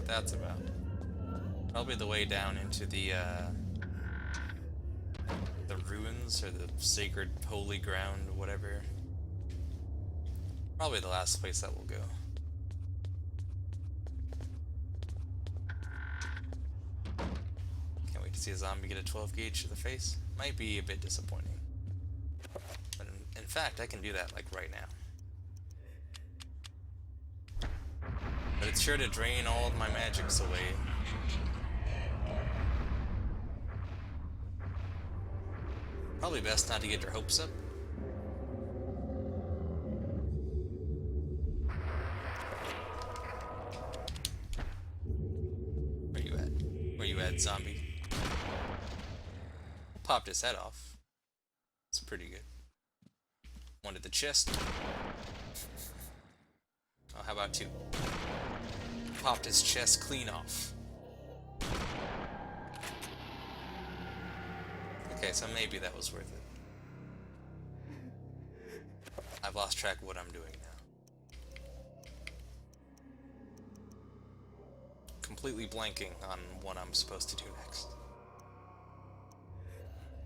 that's about. Probably the way down into the ruins, or the sacred holy ground, or whatever. Probably the last place that we'll go. Can't wait to see a zombie get a 12 gauge to the face. Might be a bit disappointing. But in fact, I can do that like right now. But it's sure to drain all of my magics away. Probably best not to get your hopes up. Where you at? Where you at, zombie? Popped his head off. It's pretty good. One to the chest. Oh, how about two? Popped his chest clean off. Okay, so maybe that was worth it. I've lost track of what I'm doing now. Completely blanking on what I'm supposed to do next.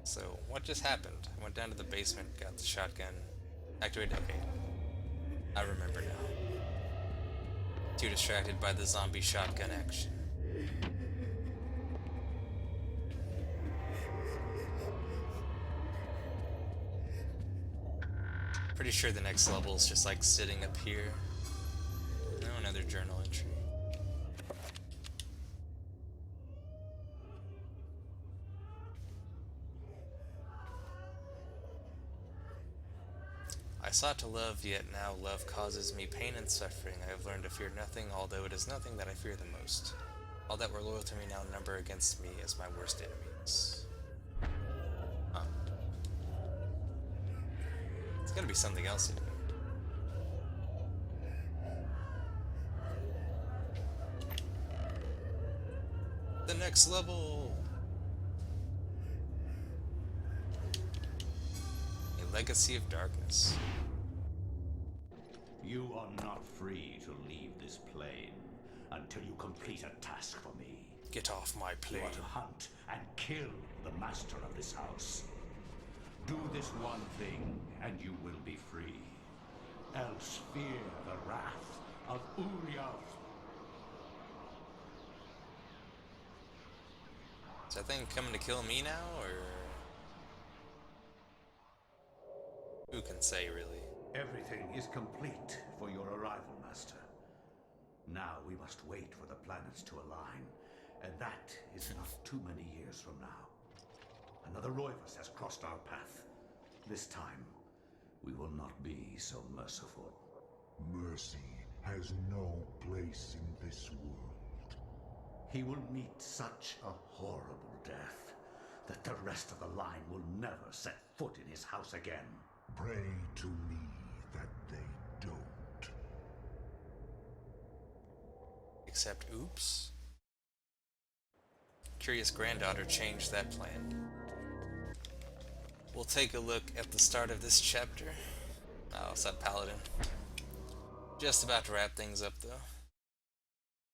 So, what just happened? I went down to the basement, got the shotgun, activated. Okay, I remember now. Too distracted by the zombie shotgun action. Pretty sure the next level is just like sitting up here. No, another journal entry. I sought to love, yet now love causes me pain and suffering. I have learned to fear nothing, although it is nothing that I fear the most. All that were loyal to me now number against me as my worst enemies. Huh. It's gotta be something else in here. The next level! A legacy of darkness. You are not free to leave this plane until you complete a task for me. Get off my You plane. are to hunt and kill the master of this house. Do this one thing, and you will be free. Else fear the wrath of Ulyav. Is that thing coming to kill me now, or... who can say, really? Everything is complete for your arrival, Master. Now we must wait for the planets to align, and that is not too many years from now. Another Roivus has crossed our path. This time, we will not be so merciful. Mercy has no place in this world. He will meet such a horrible death that the rest of the line will never set foot in his house again. Pray to me that they don't. Except, oops. Curious granddaughter changed that plan. We'll take a look at the start of this chapter. Oh, said Paladin. Just about to wrap things up, though.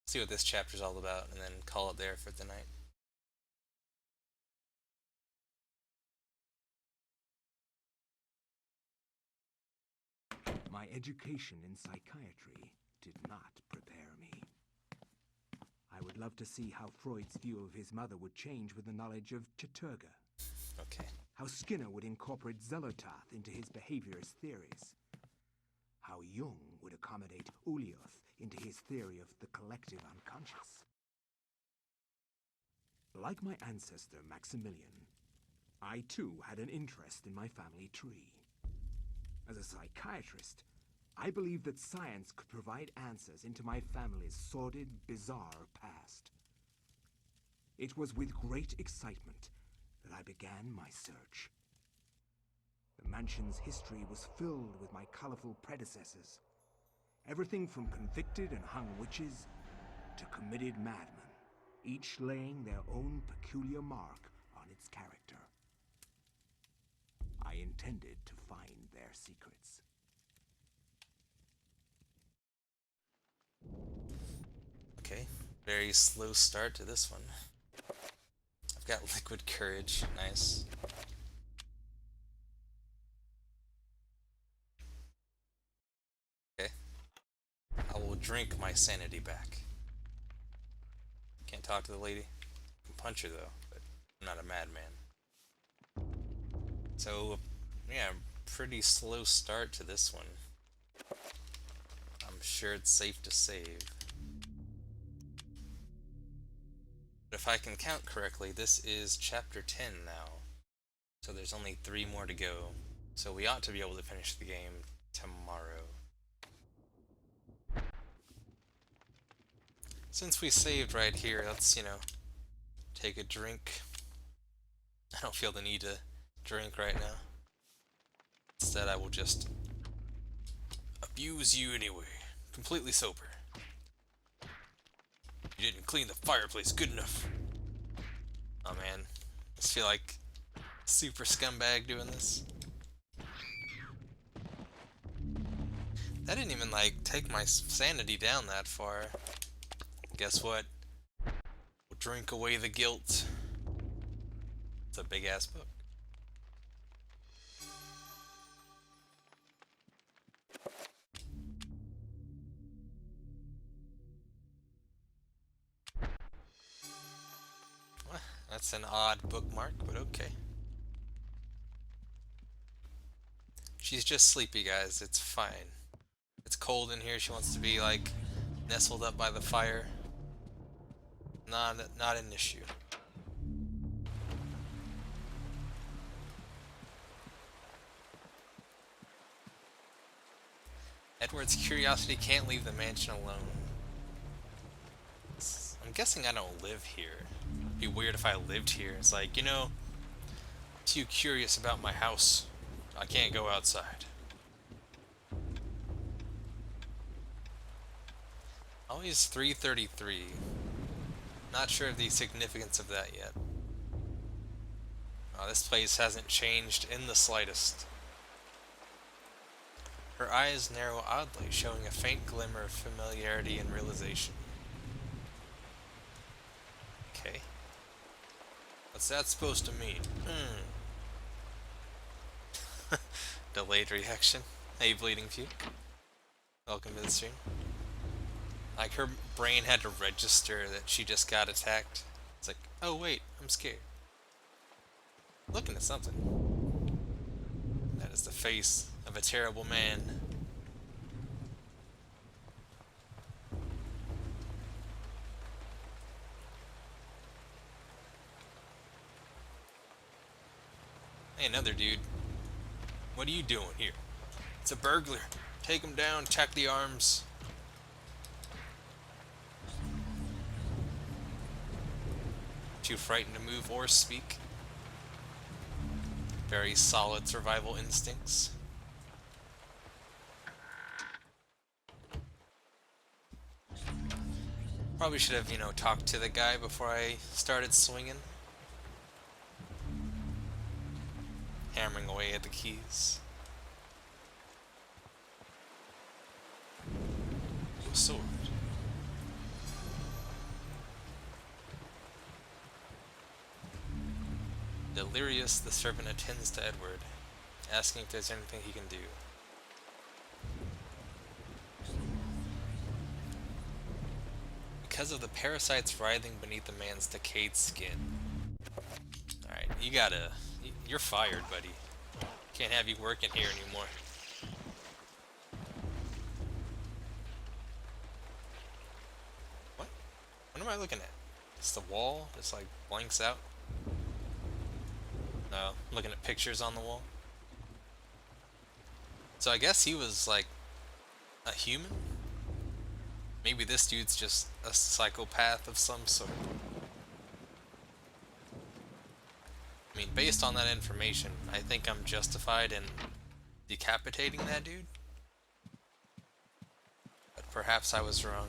See what this chapter's all about, and then call it there for the night. My education in psychiatry did not prepare me. I would love to see how Freud's view of his mother would change with the knowledge of Chaturga. Okay. How Skinner would incorporate Zelotharth into his behaviorist theories. How Jung would accommodate Ulyaoth into his theory of the collective unconscious. Like my ancestor Maximilian, I too had an interest in my family tree. As a psychiatrist, I believed that science could provide answers into my family's sordid, bizarre past. It was with great excitement that I began my search. The mansion's history was filled with my colorful predecessors. Everything from convicted and hung witches to committed madmen, each laying their own peculiar mark on its character. I intended to find their secrets. Okay. Very slow start to this one. I've got liquid courage. Nice. Okay. I will drink my sanity back. Can't talk to the lady. I can punch her though, but I'm not a madman. So, yeah, pretty slow start to this one. I'm sure it's safe to save. But if I can count correctly, this is chapter 10 now. So there's only 3 more to go. So we ought to be able to finish the game tomorrow. Since we saved right here, let's, take a drink. I don't feel the need to drink right now. Instead, I will just abuse you anyway. Completely sober. You didn't clean the fireplace good enough. Oh man, I just feel like super scumbag doing this. That didn't even take my sanity down that far. Guess what? We'll drink away the guilt. It's a big ass book. Well, that's an odd bookmark, but okay. She's just sleepy, guys. It's fine. It's cold in here. She wants to be nestled up by the fire. Not an issue. Edward's curiosity can't leave the mansion alone. I'm guessing I don't live here. It'd be weird if I lived here. It's like, too curious about my house. I can't go outside. Always 333. Not sure of the significance of that yet. This place hasn't changed in the slightest. Her eyes narrow oddly, showing a faint glimmer of familiarity and realization. Okay. What's that supposed to mean? Delayed reaction. Hey, Bleeding Puke. Welcome to the stream. Like, her brain had to register that she just got attacked. It's like, oh wait, I'm scared. Looking at something. That is the face of a terrible man. Hey, another dude. What are you doing here? It's a burglar. Take him down, check the arms. Too frightened to move or speak. Very solid survival instincts. Probably should have, talked to the guy before I started swinging. Hammering away at the keys. A sword. Delirious, the servant attends to Edward, asking if there's anything he can do. Because of the parasites writhing beneath the man's decayed skin. Alright, you're fired, buddy. Can't have you working here anymore. What? What am I looking at? It's the wall? It's blanks out? No, I'm looking at pictures on the wall. So I guess he was a human? Maybe this dude's just a psychopath of some sort. I mean, based on that information, I think I'm justified in decapitating that dude. But perhaps I was wrong.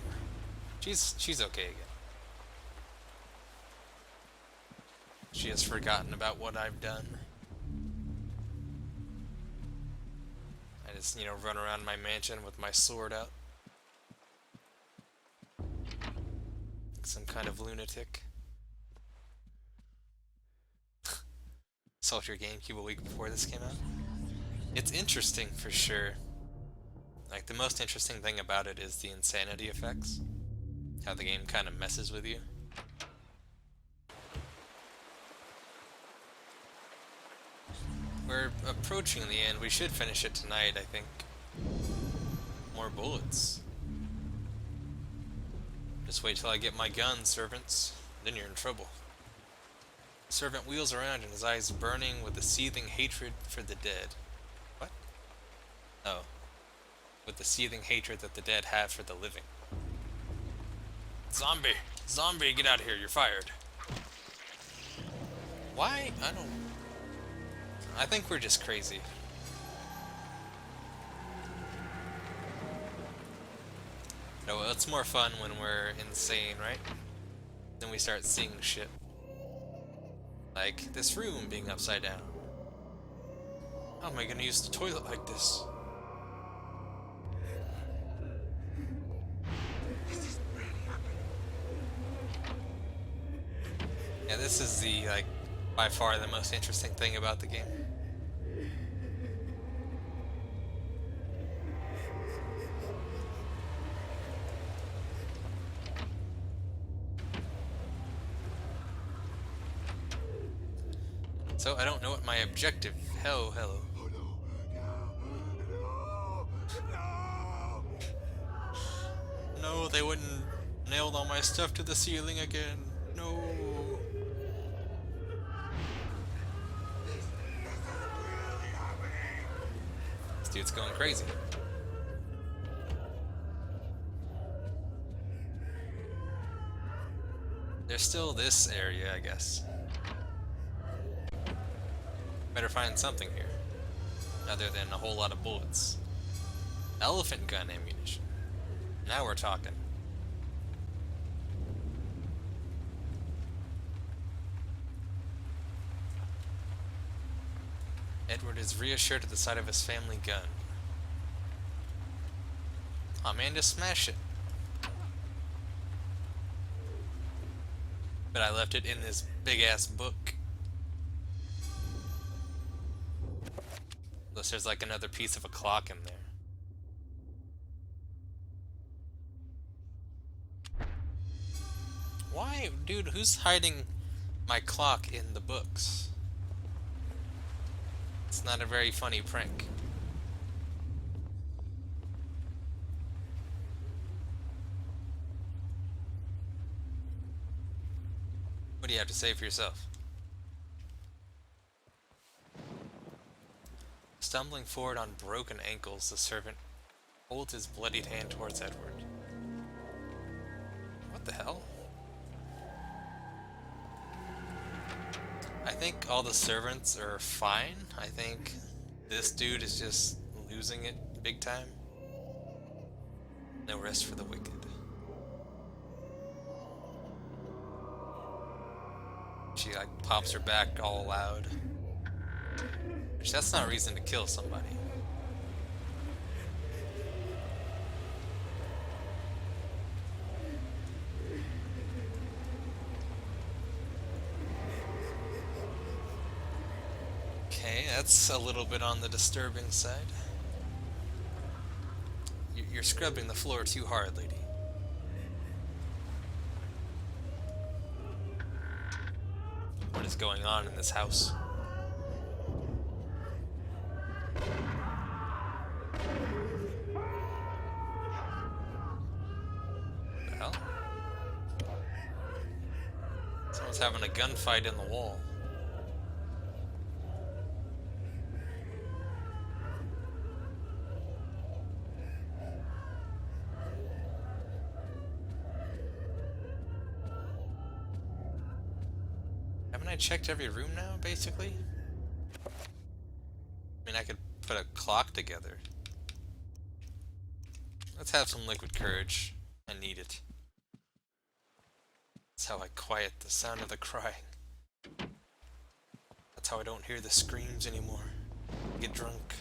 She's okay again. She has forgotten about what I've done. I just, run around my mansion with my sword out. some kind of lunatic. Sold your GameCube a week before this came out. It's interesting for sure. Like, the most interesting thing about it is the insanity effects. How the game kind of messes with you. We're approaching the end. We should finish it tonight, I think. More bullets. Just wait till I get my gun, servants. Then you're in trouble. The servant wheels around and his eyes burning with a seething hatred for the dead. What? Oh. With the seething hatred that the dead have for the living. Zombie! Zombie, get out of here, you're fired. Why? I think we're just crazy. No, it's more fun when we're insane, right? Then we start seeing shit. Like this room being upside down. How am I gonna use the toilet like this? Yeah, this is the, like, by far the most interesting thing about the game. So, I don't know what my objective... Hello. No, they wouldn't nailed all my stuff to the ceiling again. No. This dude's going crazy. There's still this area, I guess. Better find something here, other than a whole lot of bullets. Elephant gun ammunition. Now we're talking. Edward is reassured at the sight of his family gun. Aw man, just smash it. But I left it in this big ass book. Unless there's like another piece of a clock in there. Why? Dude, who's hiding my clock in the books? It's not a very funny prank. What do you have to say for yourself? Stumbling forward on broken ankles, the servant holds his bloodied hand towards Edward. What the hell? I think all the servants are fine. I think this dude is just losing it big time. No rest for the wicked. She like pops her back all loud. Which that's not reason to kill somebody. Okay, that's a little bit on the disturbing side. You're scrubbing the floor too hard, lady. What is going on in this house? What the hell? Someone's having a gunfight in the wall. Haven't I checked every room now, basically? I mean, I could put a clock together. Let's have some liquid courage. I need it. That's how I quiet the sound of the crying. That's how I don't hear the screams anymore. I get drunk.